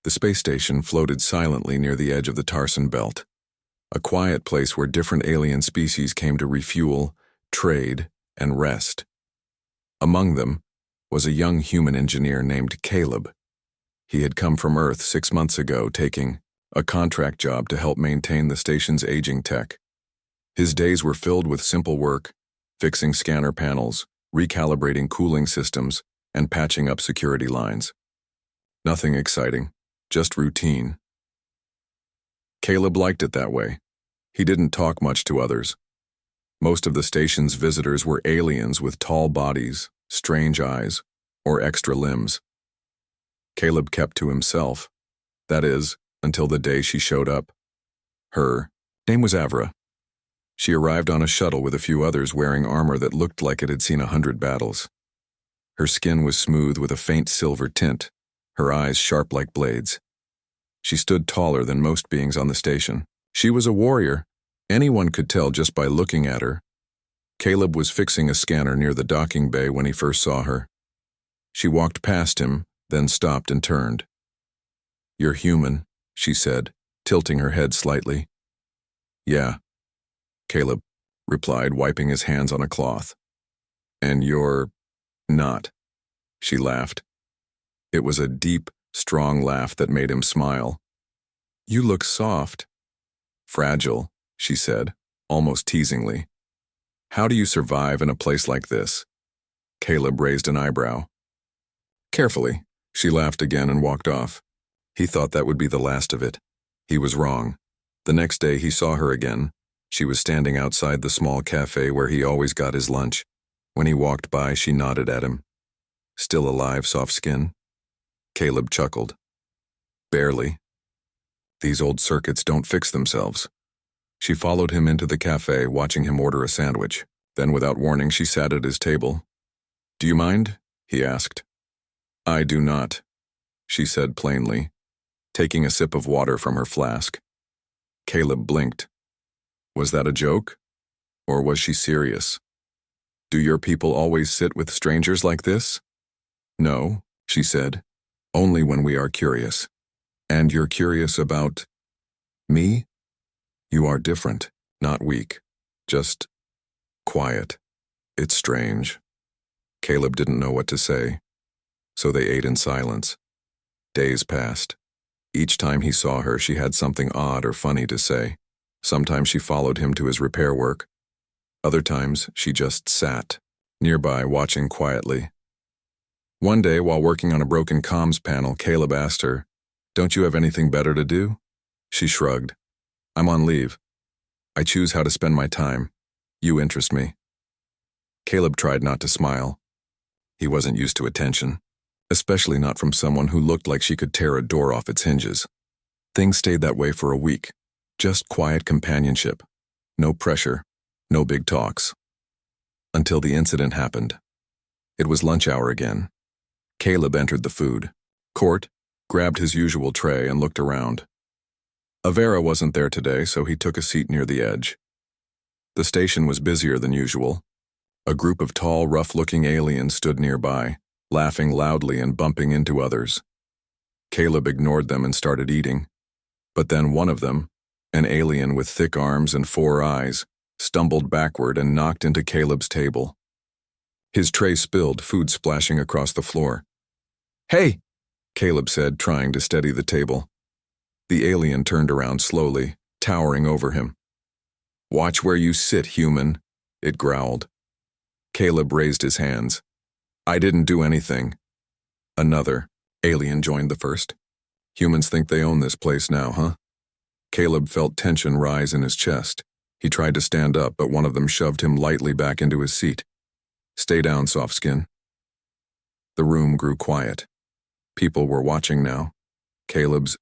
The space station floated silently near the edge of the Tarsan Belt, a quiet place where different alien species came to refuel, trade, and rest. Among them was a young human engineer named Caleb. He had come from Earth 6 months ago, taking a contract job to help maintain the station's aging tech. His days were filled with simple work, fixing scanner panels, recalibrating cooling systems, and patching up security lines. Nothing exciting, just routine. Caleb liked it that way. He didn't talk much to others. Most of the station's visitors were aliens with tall bodies, strange eyes, or extra limbs. Caleb kept to himself. That is, until the day she showed up. Her name was Avra. She arrived on a shuttle with a few others wearing armor that looked like it had seen 100 battles. Her skin was smooth with a faint silver tint, her eyes sharp like blades. She stood taller than most beings on the station. She was a warrior. Anyone could tell just by looking at her. Caleb was fixing a scanner near the docking bay when he first saw her. She walked past him, then stopped and turned. "You're human," she said, tilting her head slightly. "Yeah," Caleb replied, wiping his hands on a cloth. "And you're not," she laughed. It was a deep, strong laugh that made him smile. "You look soft." "Fragile," she said, almost teasingly. "How do you survive in a place like this?" Caleb raised an eyebrow. "Carefully," she laughed again and walked off. He thought that would be the last of it. He was wrong. The next day he saw her again. She was standing outside the small cafe where he always got his lunch. When he walked by, she nodded at him. "Still alive, soft skin?" Caleb chuckled. "Barely. These old circuits don't fix themselves." She followed him into the cafe, watching him order a sandwich. Then, without warning, she sat at his table. "Do you mind?" he asked. "I do not," she said plainly, taking a sip of water from her flask. Caleb blinked. Was that a joke? Or was she serious? "Do your people always sit with strangers like this?" "No," she said. "Only when we are curious." "And you're curious about me?" "You are different, not weak. Just quiet. It's strange." Caleb didn't know what to say, so they ate in silence. Days passed. Each time he saw her, she had something odd or funny to say. Sometimes she followed him to his repair work. Other times, she just sat nearby, watching quietly. One day, while working on a broken comms panel, Caleb asked her, "Don't you have anything better to do?" She shrugged. "I'm on leave. I choose how to spend my time. You interest me." Caleb tried not to smile. He wasn't used to attention, especially not from someone who looked like she could tear a door off its hinges. Things stayed that way for a week. Just quiet companionship. No pressure. No big talks. Until the incident happened. It was lunch hour again. Caleb entered the food court, grabbed his usual tray, and looked around. Avera wasn't there today, so he took a seat near the edge. The station was busier than usual. A group of tall, rough-looking aliens stood nearby, laughing loudly and bumping into others. Caleb ignored them and started eating. But then one of them, an alien with thick arms and 4 eyes, stumbled backward and knocked into Caleb's table. His tray spilled, food splashing across the floor. "Hey!" Caleb said, trying to steady the table. The alien turned around slowly, towering over him. "Watch where you sit, human," it growled. Caleb raised his hands. "I didn't do anything." Another alien joined the first. "Humans think they own this place now, huh?" Caleb felt tension rise in his chest. He tried to stand up, but one of them shoved him lightly back into his seat. "Stay down, soft skin." The room grew quiet. People were watching now. Caleb's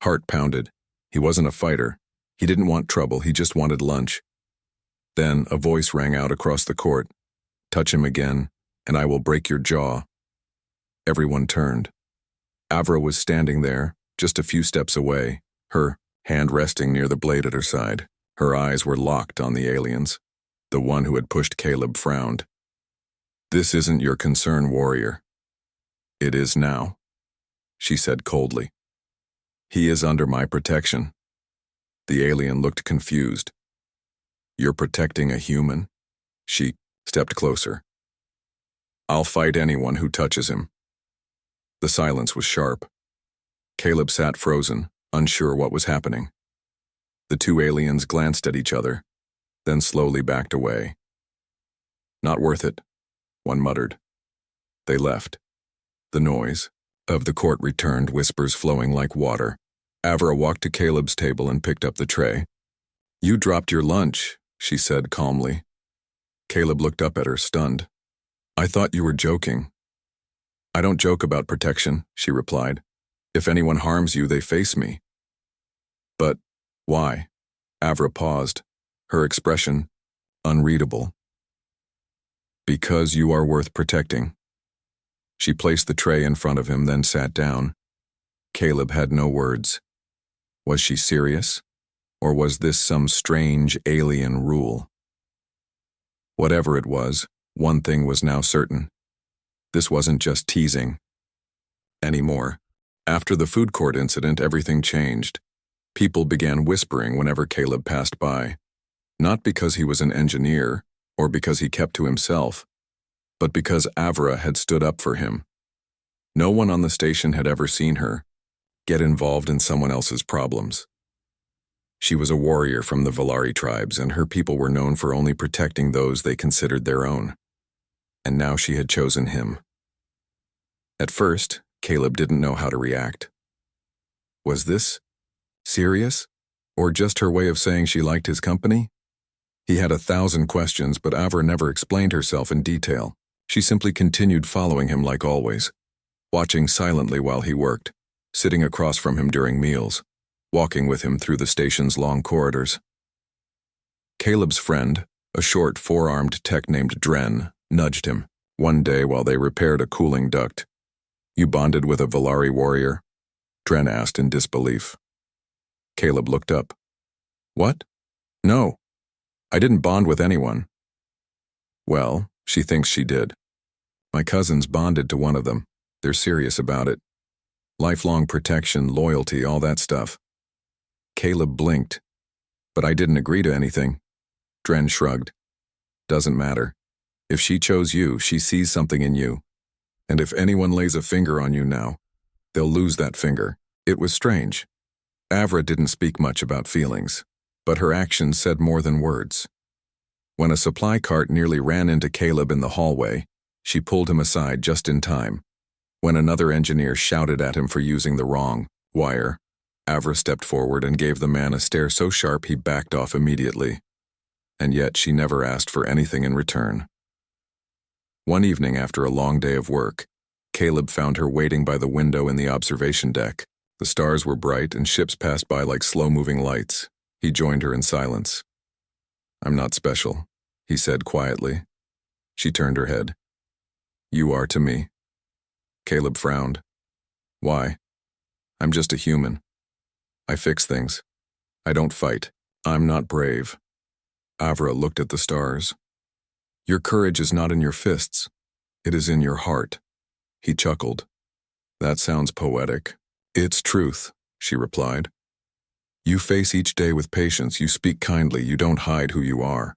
heart pounded. He wasn't a fighter. He didn't want trouble, he just wanted lunch. Then a voice rang out across the court. "Touch him again, and I will break your jaw." Everyone turned. Avra was standing there, just a few steps away, her hand resting near the blade at her side. Her eyes were locked on the aliens. The one who had pushed Caleb frowned. "This isn't your concern, warrior." "It is now," she said coldly. He is under my protection. The alien looked confused. You're protecting a human? She stepped closer. I'll fight anyone who touches him. The silence was sharp. Caleb sat frozen, unsure what was happening. The two aliens glanced at each other, then slowly backed away. Not worth it, one muttered. They left. The noise of the court returned, whispers flowing like water. Avra walked to Caleb's table and picked up the tray. You dropped your lunch, she said calmly. Caleb looked up at her, stunned. I thought you were joking. I don't joke about protection, she replied. If anyone harms you, they face me. But why? Avra paused, her expression unreadable. Because you are worth protecting. She placed the tray in front of him, then sat down. Caleb had no words. Was she serious? Or was this some strange alien rule? Whatever it was, one thing was now certain. This wasn't just teasing anymore. After the food court incident, everything changed. People began whispering whenever Caleb passed by. Not because he was an engineer, or because he kept to himself, but because Avra had stood up for him. No one on the station had ever seen her get involved in someone else's problems. She was a warrior from the Valari tribes, and her people were known for only protecting those they considered their own. And now she had chosen him. At first, Caleb didn't know how to react. Was this serious? Or just her way of saying she liked his company? He had 1,000 questions, but Avra never explained herself in detail. She simply continued following him like always, watching silently while he worked, sitting across from him during meals, walking with him through the station's long corridors. Caleb's friend, a short, four-armed tech named Dren, nudged him one day while they repaired a cooling duct. You bonded with a Valari warrior? Dren asked in disbelief. Caleb looked up. What? No, I didn't bond with anyone. Well, she thinks she did. My cousins bonded to one of them. They're serious about it. Lifelong protection, loyalty, all that stuff. Caleb blinked. But I didn't agree to anything. Dren shrugged. Doesn't matter. If she chose you, she sees something in you. And if anyone lays a finger on you now, they'll lose that finger. It was strange. Avra didn't speak much about feelings, but her actions said more than words. When a supply cart nearly ran into Caleb in the hallway, she pulled him aside just in time. When another engineer shouted at him for using the wrong wire, Avra stepped forward and gave the man a stare so sharp he backed off immediately. And yet she never asked for anything in return. One evening after a long day of work, Caleb found her waiting by the window in the observation deck. The stars were bright and ships passed by like slow-moving lights. He joined her in silence. I'm not special, he said quietly. She turned her head. You are to me. Caleb frowned. Why? I'm just a human. I fix things. I don't fight. I'm not brave. Avra looked at the stars. Your courage is not in your fists. It is in your heart. He chuckled. That sounds poetic. It's truth, she replied. You face each day with patience, you speak kindly, you don't hide who you are.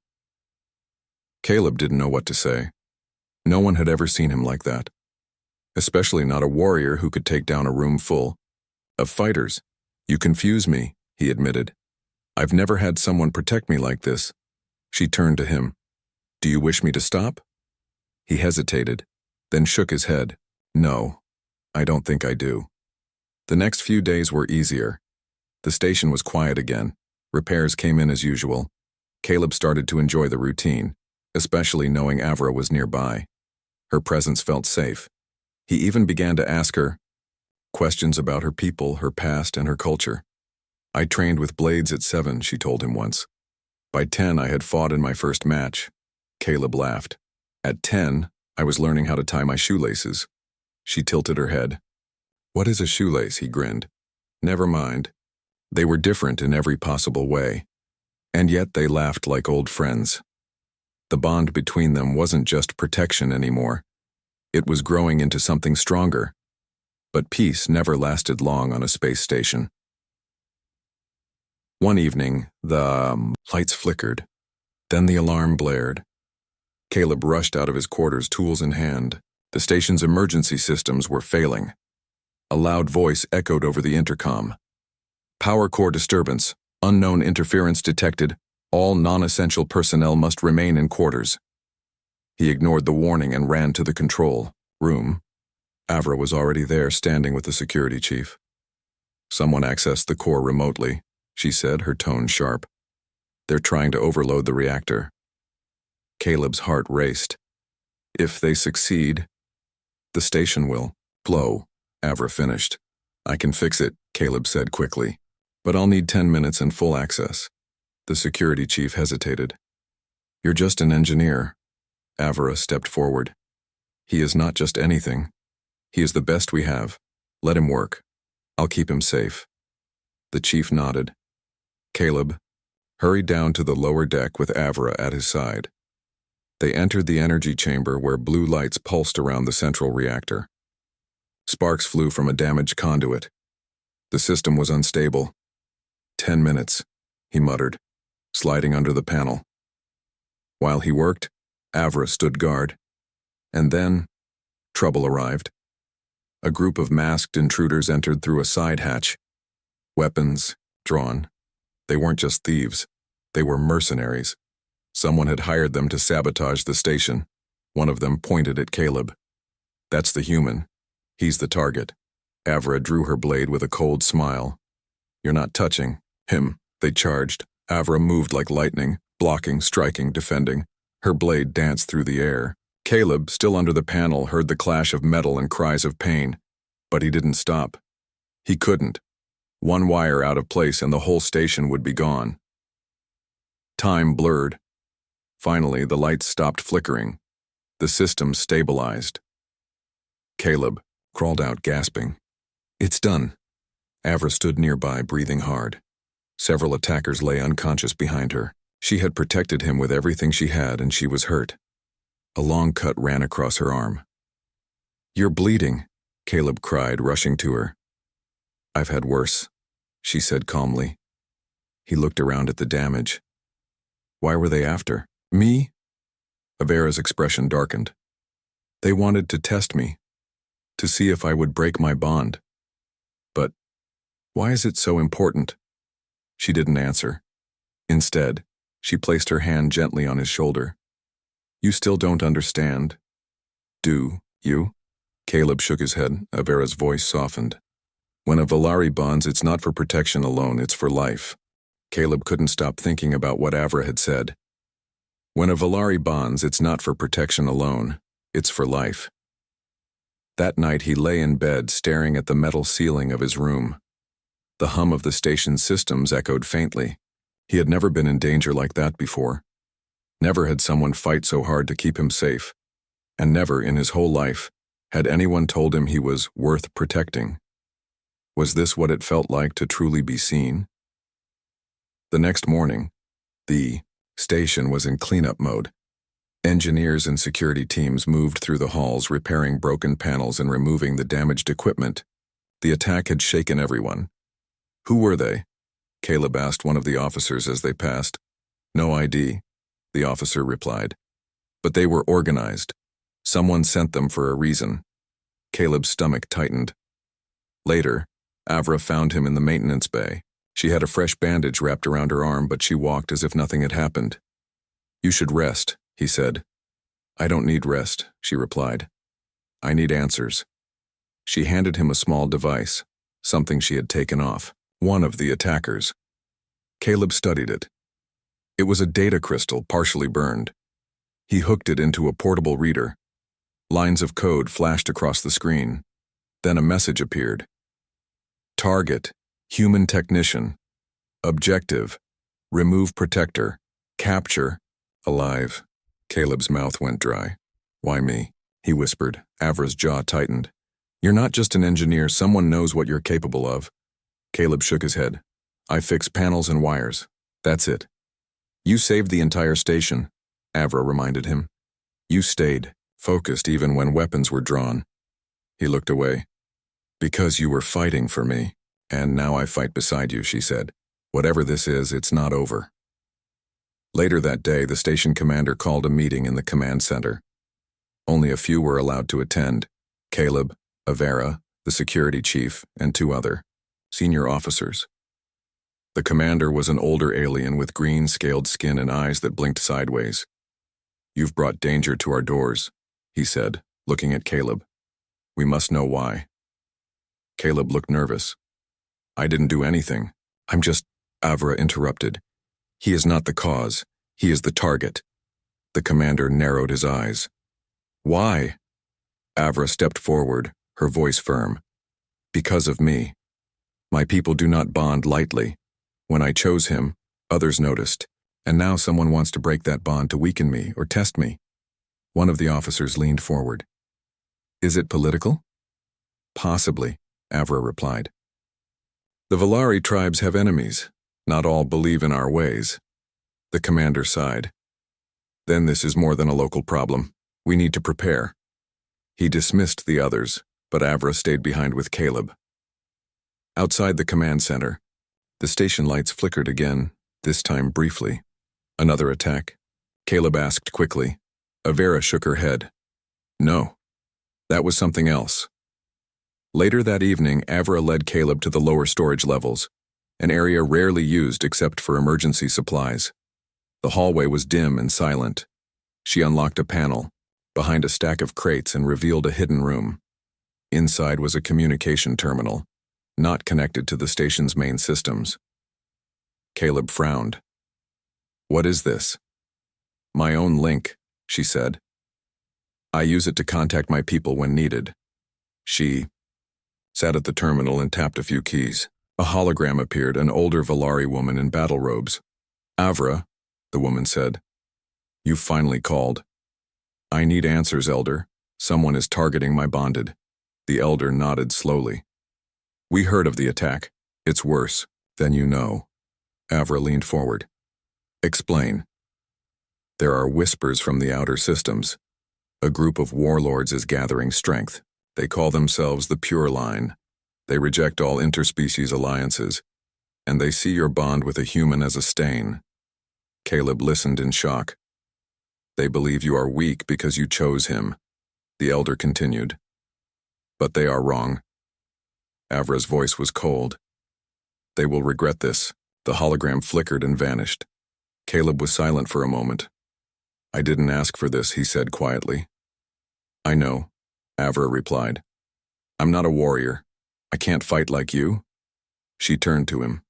Caleb didn't know what to say. No one had ever seen him like that. Especially not a warrior who could take down a room full of fighters. You confuse me, he admitted. I've never had someone protect me like this. She turned to him. Do you wish me to stop? He hesitated, then shook his head. No, I don't think I do. The next few days were easier. The station was quiet again. Repairs came in as usual. Caleb started to enjoy the routine, especially knowing Avra was nearby. Her presence felt safe. He even began to ask her questions about her people, her past, and her culture. I trained with blades at 7, she told him once. By 10, I had fought in my first match. Caleb laughed. At 10, I was learning how to tie my shoelaces. She tilted her head. What is a shoelace? He grinned. Never mind. They were different in every possible way. And yet they laughed like old friends. The bond between them wasn't just protection anymore. It was growing into something stronger. But peace never lasted long on a space station. One evening, the lights flickered. Then the alarm blared. Caleb rushed out of his quarters, tools in hand. The station's emergency systems were failing. A loud voice echoed over the intercom. Power core disturbance. Unknown interference detected. All non-essential personnel must remain in quarters. He ignored the warning and ran to the control room. Avra was already there, standing with the security chief. Someone accessed the core remotely, she said, her tone sharp. They're trying to overload the reactor. Caleb's heart raced. If they succeed, the station will blow, Avra finished. I can fix it, Caleb said quickly. But I'll need 10 minutes and full access. The security chief hesitated. You're just an engineer. Avra stepped forward. He is not just anything. He is the best we have. Let him work. I'll keep him safe. The chief nodded. Caleb hurried down to the lower deck with Avra at his side. They entered the energy chamber where blue lights pulsed around the central reactor. Sparks flew from a damaged conduit. The system was unstable. 10 minutes, he muttered, sliding under the panel. While he worked, Avra stood guard. And then, trouble arrived. A group of masked intruders entered through a side hatch. Weapons drawn. They weren't just thieves. They were mercenaries. Someone had hired them to sabotage the station. One of them pointed at Caleb. That's the human. He's the target. Avra drew her blade with a cold smile. You're not touching him, they charged. Avra moved like lightning, blocking, striking, defending. Her blade danced through the air. Caleb, still under the panel, heard the clash of metal and cries of pain. But he didn't stop. He couldn't. One wire out of place and the whole station would be gone. Time blurred. Finally, the lights stopped flickering. The system stabilized. Caleb crawled out, gasping. It's done. Avra stood nearby, breathing hard. Several attackers lay unconscious behind her. She had protected him with everything she had, and she was hurt. A long cut ran across her arm. You're bleeding, Caleb cried, rushing to her. I've had worse, she said calmly. He looked around at the damage. Why were they after me? Avera's expression darkened. They wanted to test me, to see if I would break my bond. But why is it so important? She didn't answer. Instead, she placed her hand gently on his shoulder. You still don't understand, do you? Caleb shook his head. Avera's voice softened. When a Valari bonds, it's not for protection alone, it's for life. Caleb couldn't stop thinking about what Avra had said. When a Valari bonds, it's not for protection alone, it's for life. That night he lay in bed, staring at the metal ceiling of his room. The hum of the station's systems echoed faintly. He had never been in danger like that before. Never had someone fight so hard to keep him safe. And never in his whole life had anyone told him he was worth protecting. Was this what it felt like to truly be seen? The next morning, the station was in cleanup mode. Engineers and security teams moved through the halls, repairing broken panels and removing the damaged equipment. The attack had shaken everyone. Who were they? Caleb asked one of the officers as they passed. No ID, the officer replied. But they were organized. Someone sent them for a reason. Caleb's stomach tightened. Later, Avra found him in the maintenance bay. She had a fresh bandage wrapped around her arm, but she walked as if nothing had happened. You should rest, he said. I don't need rest, she replied. I need answers. She handed him a small device, something she had taken off one of the attackers. Caleb studied it. It was a data crystal, partially burned. He hooked it into a portable reader. Lines of code flashed across the screen. Then a message appeared. Target, human technician. Objective, remove protector. Capture, alive. Caleb's mouth went dry. Why me? He whispered. Avra's jaw tightened. You're not just an engineer, someone knows what you're capable of. Caleb shook his head. I fix panels and wires. That's it. You saved the entire station, Avra reminded him. You stayed, focused even when weapons were drawn. He looked away. Because you were fighting for me, and now I fight beside you, she said. Whatever this is, it's not over. Later that day, the station commander called a meeting in the command center. Only a few were allowed to attend: Caleb, Avera, the security chief, and 2 other senior officers. The commander was an older alien with green, scaled skin and eyes that blinked sideways. "You've brought danger to our doors," he said, looking at Caleb. "We must know why." Caleb looked nervous. "I didn't do anything. I'm just—" Avra interrupted. "He is not the cause. He is the target." The commander narrowed his eyes. "Why?" Avra stepped forward, her voice firm. "Because of me. My people do not bond lightly. When I chose him, others noticed, and now someone wants to break that bond to weaken me or test me." One of the officers leaned forward. "Is it political?" "Possibly," Avra replied. "The Valari tribes have enemies. Not all believe in our ways." The commander sighed. "Then this is more than a local problem. We need to prepare." He dismissed the others, but Avra stayed behind with Caleb. Outside the command center, the station lights flickered again, this time briefly. "Another attack?" Caleb asked quickly. Avera shook her head. "No. That was something else." Later that evening, Avra led Caleb to the lower storage levels, an area rarely used except for emergency supplies. The hallway was dim and silent. She unlocked a panel, behind a stack of crates, and revealed a hidden room. Inside was a communication terminal, not connected to the station's main systems. Caleb frowned. "What is this?" "My own link," she said. "I use it to contact my people when needed." She sat at the terminal and tapped a few keys. A hologram appeared, an older Valari woman in battle robes. "Avra," the woman said. "You finally called." "I need answers, Elder. Someone is targeting my bonded." The Elder nodded slowly. "We heard of the attack. It's worse than you know." Avra leaned forward. "Explain." "There are whispers from the outer systems. A group of warlords is gathering strength. They call themselves the Pure Line. They reject all interspecies alliances, and they see your bond with a human as a stain." Caleb listened in shock. "They believe you are weak because you chose him," the Elder continued. "But they are wrong." Avra's voice was cold. "They will regret this." The hologram flickered and vanished. Caleb was silent for a moment. "I didn't ask for this," he said quietly. "I know," Avra replied. "I'm not a warrior. I can't fight like you." She turned to him.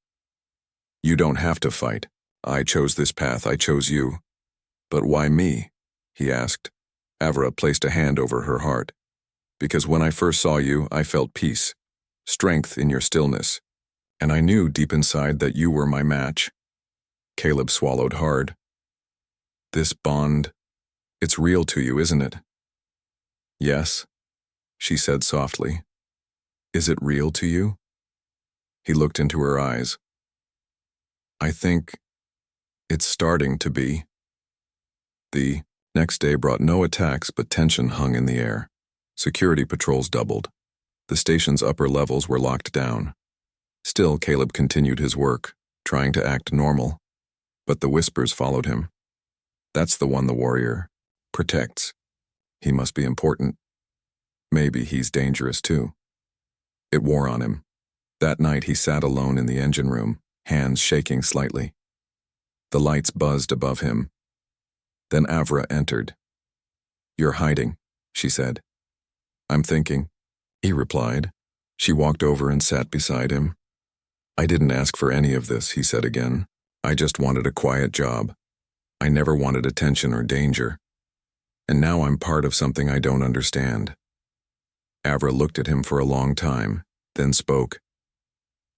"You don't have to fight. I chose this path. I chose you." "But why me?" he asked. Avra placed a hand over her heart. "Because when I first saw you, I felt peace, strength in your stillness, and I knew deep inside that you were my match." Caleb swallowed hard. "This bond, it's real to you, isn't it?" "Yes," she said softly. "Is it real to you?" He looked into her eyes. "I think it's starting to be." The next day brought no attacks, but tension hung in the air. Security patrols doubled. The station's upper levels were locked down. Still, Caleb continued his work, trying to act normal. But the whispers followed him. "That's the one the warrior protects. He must be important. Maybe he's dangerous too." It wore on him. That night he sat alone in the engine room, hands shaking slightly. The lights buzzed above him. Then Avra entered. "You're hiding," she said. "I'm thinking," he replied. She walked over and sat beside him. "I didn't ask for any of this," he said again. "I just wanted a quiet job. I never wanted attention or danger. And now I'm part of something I don't understand." Avra looked at him for a long time, then spoke.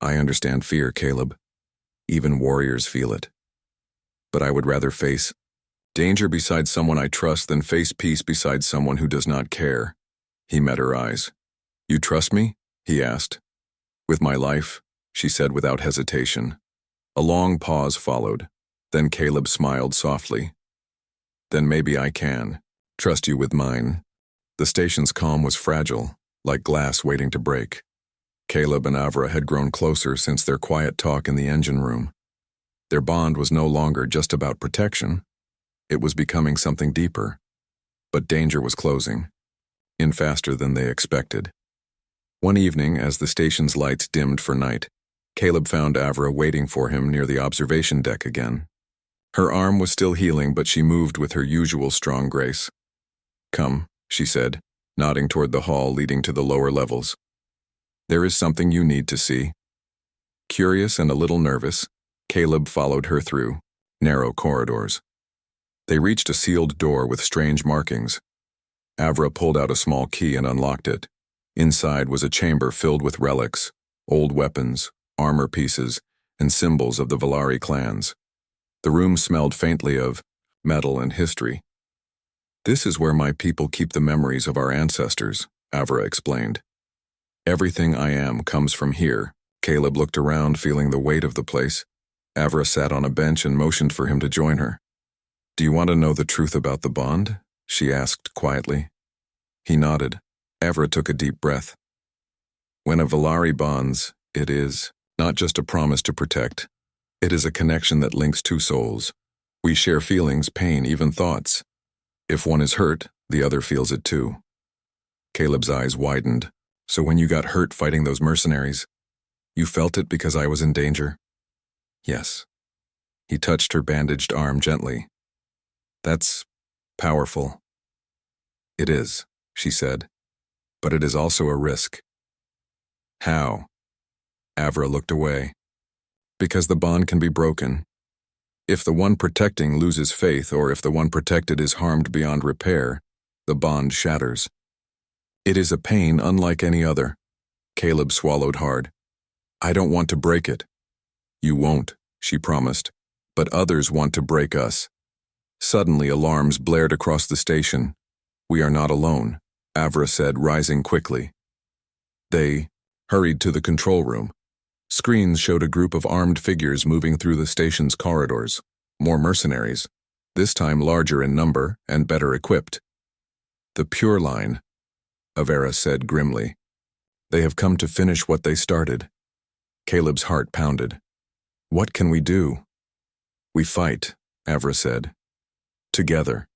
"I understand fear, Caleb. Even warriors feel it. But I would rather face danger beside someone I trust than face peace beside someone who does not care." He met her eyes. "You trust me?" he asked. "With my life," she said without hesitation. A long pause followed. Then Caleb smiled softly. "Then maybe I can trust you with mine." The station's calm was fragile, like glass waiting to break. Caleb and Avra had grown closer since their quiet talk in the engine room. Their bond was no longer just about protection. It was becoming something deeper. But danger was closing, in faster than they expected. One evening, as the station's lights dimmed for night, Caleb found Avra waiting for him near the observation deck again. Her arm was still healing, but she moved with her usual strong grace. "Come," she said, nodding toward the hall leading to the lower levels. "There is something you need to see." Curious and a little nervous, Caleb followed her through narrow corridors. They reached a sealed door with strange markings. Avra pulled out a small key and unlocked it. Inside was a chamber filled with relics, old weapons, armor pieces, and symbols of the Valari clans. The room smelled faintly of metal and history. "This is where my people keep the memories of our ancestors," Avra explained. "Everything I am comes from here." Caleb looked around, feeling the weight of the place. Avra sat on a bench and motioned for him to join her. "Do you want to know the truth about the bond?" she asked quietly. He nodded. Avra took a deep breath. "When a Valari bonds, it is not just a promise to protect. It is a connection that links two souls. We share feelings, pain, even thoughts. If one is hurt, the other feels it too." Caleb's eyes widened. "So when you got hurt fighting those mercenaries, you felt it because I was in danger?" "Yes." He touched her bandaged arm gently. "That's powerful." "It is," she said, "but it is also a risk." "How?" Avra looked away. "Because the bond can be broken. If the one protecting loses faith, or if the one protected is harmed beyond repair, the bond shatters. It is a pain unlike any other." Caleb swallowed hard. "I don't want to break it." "You won't," she promised, "but others want to break us." Suddenly alarms blared across the station. "We are not alone," Avra said, rising quickly. They hurried to the control room. Screens showed a group of armed figures moving through the station's corridors. More mercenaries, this time larger in number and better equipped. "The Pure Line," Avera said grimly. "They have come to finish what they started." Caleb's heart pounded. "What can we do?" "We fight," Avra said. "Together."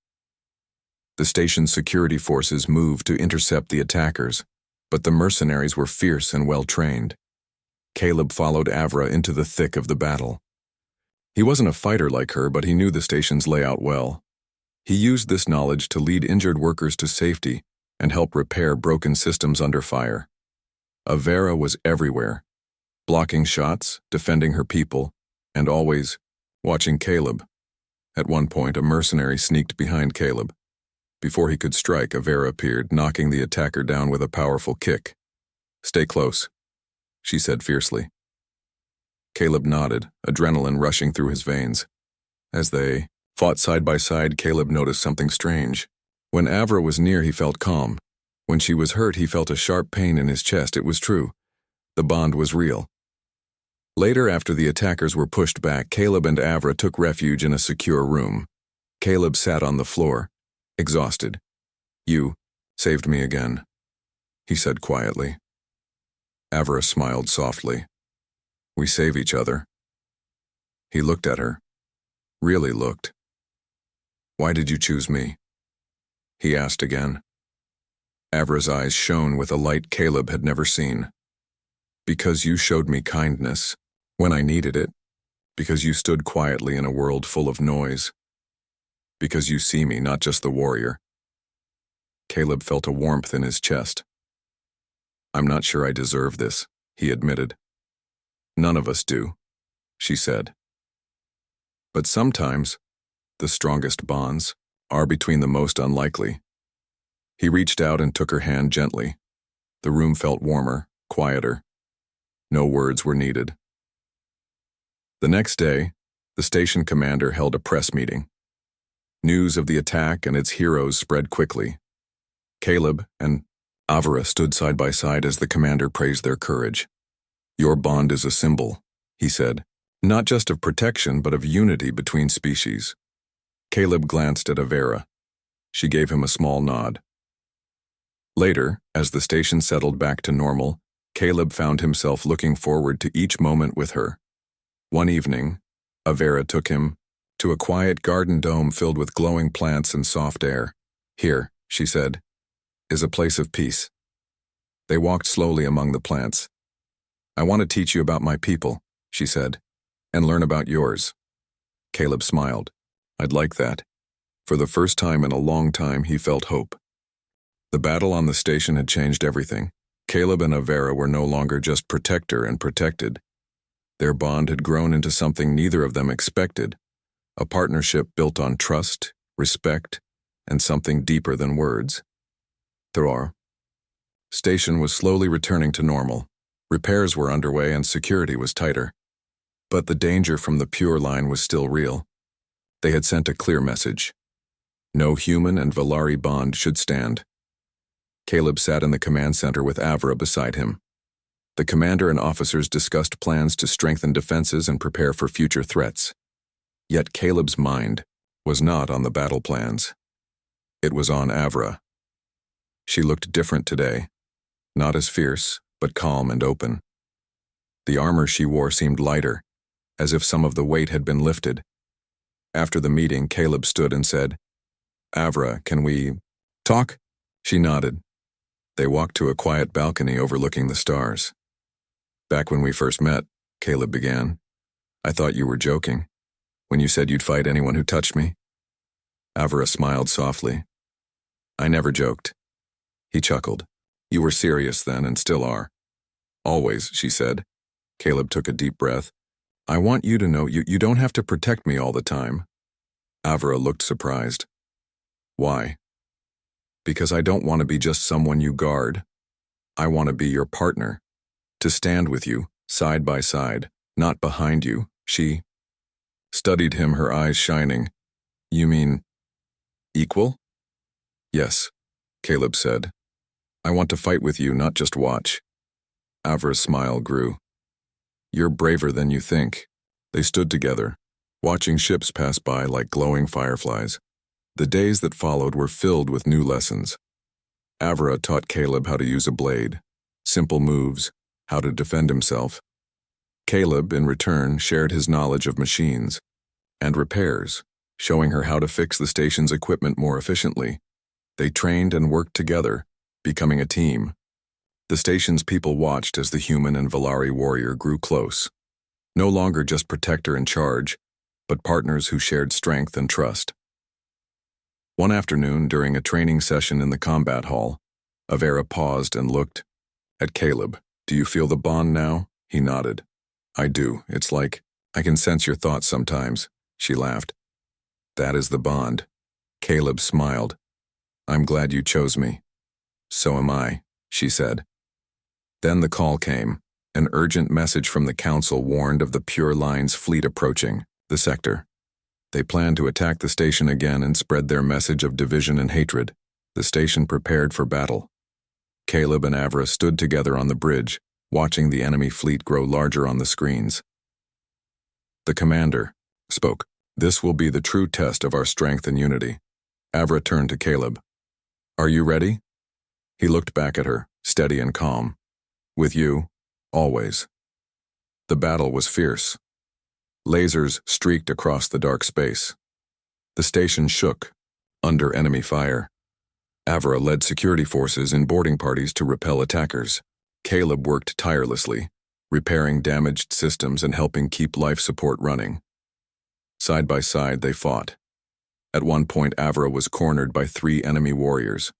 The station's security forces moved to intercept the attackers, but the mercenaries were fierce and well-trained. Caleb followed Avra into the thick of the battle. He wasn't a fighter like her, but he knew the station's layout well. He used this knowledge to lead injured workers to safety and help repair broken systems under fire. Avera was everywhere, blocking shots, defending her people, and always watching Caleb. At one point, a mercenary sneaked behind Caleb. Before he could strike, Avera appeared, knocking the attacker down with a powerful kick. "Stay close," she said fiercely. Caleb nodded, adrenaline rushing through his veins. As they fought side by side, Caleb noticed something strange. When Avra was near, he felt calm. When she was hurt, he felt a sharp pain in his chest. It was true. The bond was real. Later, after the attackers were pushed back, Caleb and Avra took refuge in a secure room. Caleb sat on the floor, exhausted. "You saved me again," he said quietly. Avra smiled softly. "We save each other." He looked at her. Really looked. "Why did you choose me?" he asked again. Avra's eyes shone with a light Caleb had never seen. "Because you showed me kindness when I needed it. Because you stood quietly in a world full of noise. Because you see me, not just the warrior." Caleb felt a warmth in his chest. "I'm not sure I deserve this," he admitted. "None of us do," she said. "But sometimes, the strongest bonds are between the most unlikely." He reached out and took her hand gently. The room felt warmer, quieter. No words were needed. The next day, the station commander held a press meeting. News of the attack and its heroes spread quickly. Caleb and Avra stood side by side as the commander praised their courage. "Your bond is a symbol," he said, "not just of protection, but of unity between species." Caleb glanced at Avera. She gave him a small nod. Later, as the station settled back to normal, Caleb found himself looking forward to each moment with her. One evening, Avera took him to a quiet garden dome filled with glowing plants and soft air. "Here," she said, "is a place of peace." They walked slowly among the plants. "I want to teach you about my people," she said, "and learn about yours." Caleb smiled. "I'd like that." For the first time in a long time, he felt hope. The battle on the station had changed everything. Caleb and Avera were no longer just protector and protected. Their bond had grown into something neither of them expected, a partnership built on trust, respect, and something deeper than words. The station was slowly returning to normal. Repairs were underway and security was tighter. But the danger from the Pure Line was still real. They had sent a clear message. No human and Valari bond should stand. Caleb sat in the command center with Avra beside him. The commander and officers discussed plans to strengthen defenses and prepare for future threats. Yet Caleb's mind was not on the battle plans. It was on Avra. She looked different today, not as fierce, but calm and open. The armor she wore seemed lighter, as if some of the weight had been lifted. After the meeting, Caleb stood and said, "Avra, can we talk?" She nodded. They walked to a quiet balcony overlooking the stars. "Back when we first met," Caleb began, "I thought you were joking when you said you'd fight anyone who touched me." Avra smiled softly. "I never joked." He chuckled. "You were serious then and still are." "Always," she said. Caleb took a deep breath. "I want you to know you don't have to protect me all the time." Avra looked surprised. "Why?" "Because I don't want to be just someone you guard. I want to be your partner, to stand with you, side by side, not behind you." She studied him, her eyes shining. "You mean equal?" "Yes," Caleb said. "I want to fight with you, not just watch." Avra's smile grew. "You're braver than you think." They stood together, watching ships pass by like glowing fireflies. The days that followed were filled with new lessons. Avra taught Caleb how to use a blade, simple moves, how to defend himself. Caleb, in return, shared his knowledge of machines and repairs, showing her how to fix the station's equipment more efficiently. They trained and worked together, becoming a team. The station's people watched as the human and Valari warrior grew close. No longer just protector in charge, but partners who shared strength and trust. One afternoon, during a training session in the combat hall, Avera paused and looked at Caleb. "Do you feel the bond now?" He nodded. "I do. It's like I can sense your thoughts sometimes." She laughed. "That is the bond." Caleb smiled. "I'm glad you chose me." "So am I," she said. Then the call came. An urgent message from the council warned of the Pure Line's fleet approaching the sector. They planned to attack the station again and spread their message of division and hatred. The station prepared for battle. Caleb and Avra stood together on the bridge, watching the enemy fleet grow larger on the screens. The commander spoke. "This will be the true test of our strength and unity." Avra turned to Caleb. "Are you ready?" He looked back at her, steady and calm. "With you, always." The battle was fierce. Lasers streaked across the dark space. The station shook under enemy fire. Avra led security forces in boarding parties to repel attackers. Caleb worked tirelessly, repairing damaged systems and helping keep life support running. Side by side, they fought. At one point, Avra was cornered by 3 enemy warriors.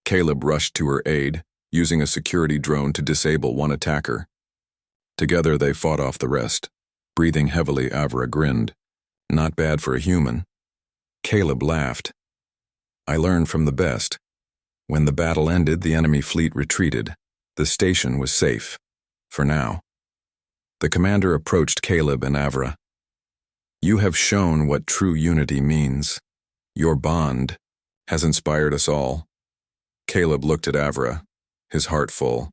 Caleb rushed to her aid, using a security drone to disable one attacker. Together, they fought off the rest. Breathing heavily, Avra grinned. "Not bad for a human." Caleb laughed. "I learned from the best." When the battle ended, the enemy fleet retreated. The station was safe. For now. The commander approached Caleb and Avra. "You have shown what true unity means. Your bond has inspired us all." Caleb looked at Avra, his heart full.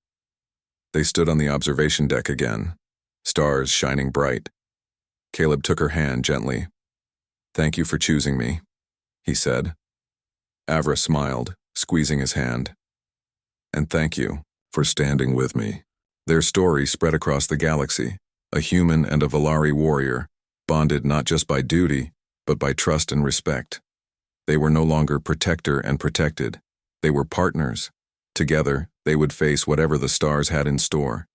They stood on the observation deck again, stars shining bright. Caleb took her hand gently. "Thank you for choosing me," he said. Avra smiled, squeezing his hand. "And thank you for standing with me. Their story spread across the galaxy, a human and a Valari warrior, bonded not just by duty, but by trust and respect. They were no longer protector and protected. They were partners. Together, they would face whatever the stars had in store.